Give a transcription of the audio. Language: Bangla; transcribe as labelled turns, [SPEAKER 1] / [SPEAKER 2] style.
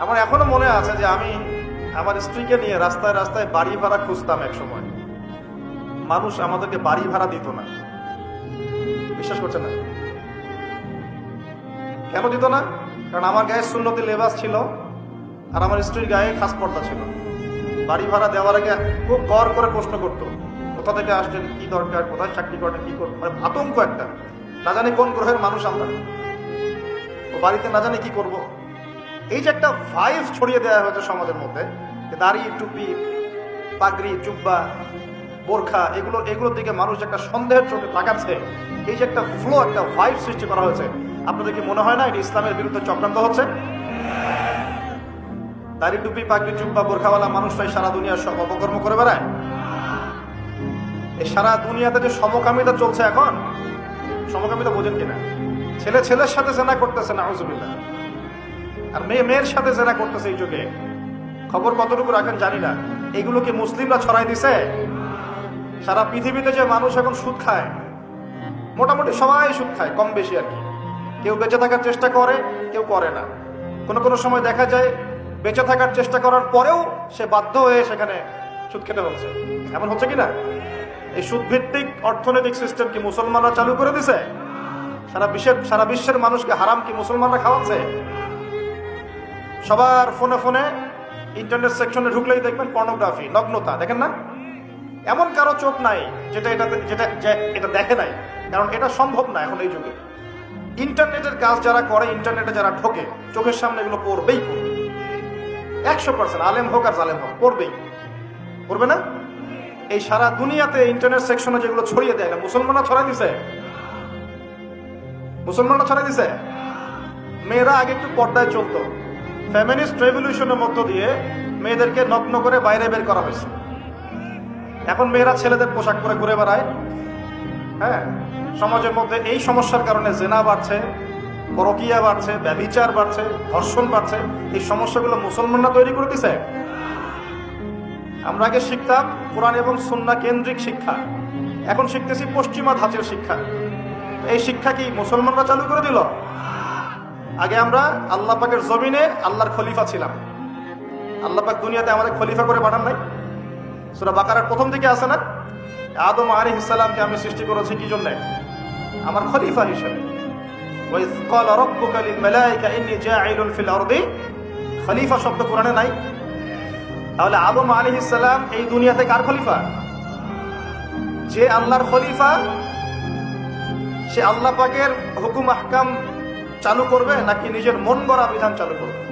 [SPEAKER 1] আমার এখনো মনে আছে যে আমি আমার স্ত্রীকে নিয়ে রাস্তায় রাস্তায় বাড়ি ভাড়া খুঁজতাম এক সময়। মানুষ আমাদেরকে বাড়ি ভাড়া দিত না। বিশ্বাস করছেন না? কেন দিত না? কারণ আমার গায়ে সুন্নতি লেবাস ছিল আর আমার স্ত্রীর গায়ে খাস পর্দা ছিল। বাড়ি ভাড়া দেওয়ার আগে খুব গড় করে প্রশ্ন করতো, কোথা থেকে আসছেন, কি দরকার, কোথায় চাকরি করেন, কি করবেন, মানে আতঙ্ক একটা। না জানি কোন গ্রহের মানুষ আমরা, ও বাড়িতে না জানি কি করব। এই যে একটা ভাইব ছড়িয়ে দেওয়া হয়েছে সমাজের মধ্যে, দাড়ি, টুপি, পাগড়ি, জুব্বা, বোরখা, এগুলোর দিকে মানুষ একটা সন্দেহের চোখে তাকাচ্ছে। এই যে একটা ফ্লো, একটা ভাইব সৃষ্টি করা হয়েছে, আপনাদের কি মনে হয় না এটা ইসলামের বিরুদ্ধে চক্রান্ত হচ্ছে? দাড়ি, টুপি, পাগড়ি, জুব্বা, বোরখাওয়ালা মানুষটাই সারা দুনিয়ার সব অপকর্ম করে বেড়ায়। এই সারা দুনিয়াতে যে সমকামিতা চলছে এখন, সমকামিতা বোঝেন কিনা? ছেলে ছেলের সাথে জেনা করতেছে, নাউজুবিল্লাহ, আর মেয়ে মেয়ের সাথে জেনা করতেছে এই যুগে। খবর কতটুকু রাখেন জানি না। এগুলো কি মুসলিমরা ছড়াই দিছে? সারা পৃথিবীতে যে মানুষ এখন সুদ খায়, মোটামুটি সবাই সুদ খায়, কম বেশি আর কি। কেউ বেঁচে থাকার চেষ্টা করে, কেউ করে না। কোনো কোনো সময় দেখা যায় বেঁচে থাকার চেষ্টা করার পরেও সে বাধ্য হয়ে সেখানে সুদ খেতে হচ্ছে। এমন হচ্ছে কিনা? এই সুদ ভিত্তিক অর্থনৈতিক সিস্টেম কি মুসলমানরা চালু করে দিছে? সারা বিশ্বের মানুষকে হারাম কি মুসলমানরা খাওয়াচ্ছে? সবার ফোনে ফোনে ইন্টারনেট সেকশনে ঢুকলেই দেখবেন পর্নোগ্রাফি, নগ্নতা, দেখেন না? এমন কারো চোখ নাই এটা দেখে নাই, কারণ এটা সম্ভব না এখন এই যুগে। ইন্টারনেটের কাজ যারা করে, ইন্টারনেটে যারা ঢোকে, চোখের সামনে এগুলো করবেই করবে। 100%, আলেম হোক আর জালেম হোক, করবেই করবে না? এই সারা দুনিয়াতে ইন্টারনেট সেকশনে যেগুলো ছড়িয়ে দেয়, মুসলমানরা ছড়াই দিছে। মুসলমানরা ছড়াই দিছে। মেয়েরা আগে একটু পর্দায় চলতো, ফেমিনিস্ট রেভলিউশনের মধ্য দিয়ে মেয়েদেরকে নগ্ন করে বাইরে বের করা হয়েছে। এখন মেয়েরা ছেলেদের পোশাক পরে ঘুরে বেড়ায়। হ্যাঁ, সমাজের মধ্যে এই সমস্যার কারণে জেনা বাড়ছে, পরকীয়া বাড়ছে, ব্যভিচার বাড়ছে, ধর্ষণ বাড়ছে। এই সমস্যাগুলো মুসলমানরা তৈরি করে দিছে। আমরা আগে শিখতাম কোরআন এবং সুন্নাহ কেন্দ্রিক শিক্ষা, এখন শিখতেছি পশ্চিমা ধাঁচের শিক্ষা। এই শিক্ষা কি মুসলমানরা চালু করে দিল? আগে আমরা আল্লাহ পাকের জমিনে আল্লাহর খলিফা ছিলাম। আল্লাহ পাক দুনিয়াতে আমাদের খলিফা করে পাঠান নাই? সূরা বাকারার প্রথম দিকে আছে না, আদম আলাইহিস সালামকে আমি সৃষ্টি করেছি কি জন্য? আমার খলিফা হিসেবে। ওয়াইজ ক্বালা রাব্বুকা লিল মালায়েকা ইন্নী জাঈলুন ফিল আরদি, খলিফা শব্দ কোরআনে নাই। তাহলে আদম আলাইহিস সালাম এই দুনিয়াতে কার খলিফা? যে আল্লাহর খলিফা, সে আল্লাহ পাকের হুকুম আহকাম চালু করবে নাকি নিজের মন গড়া বিধান চালু করবে?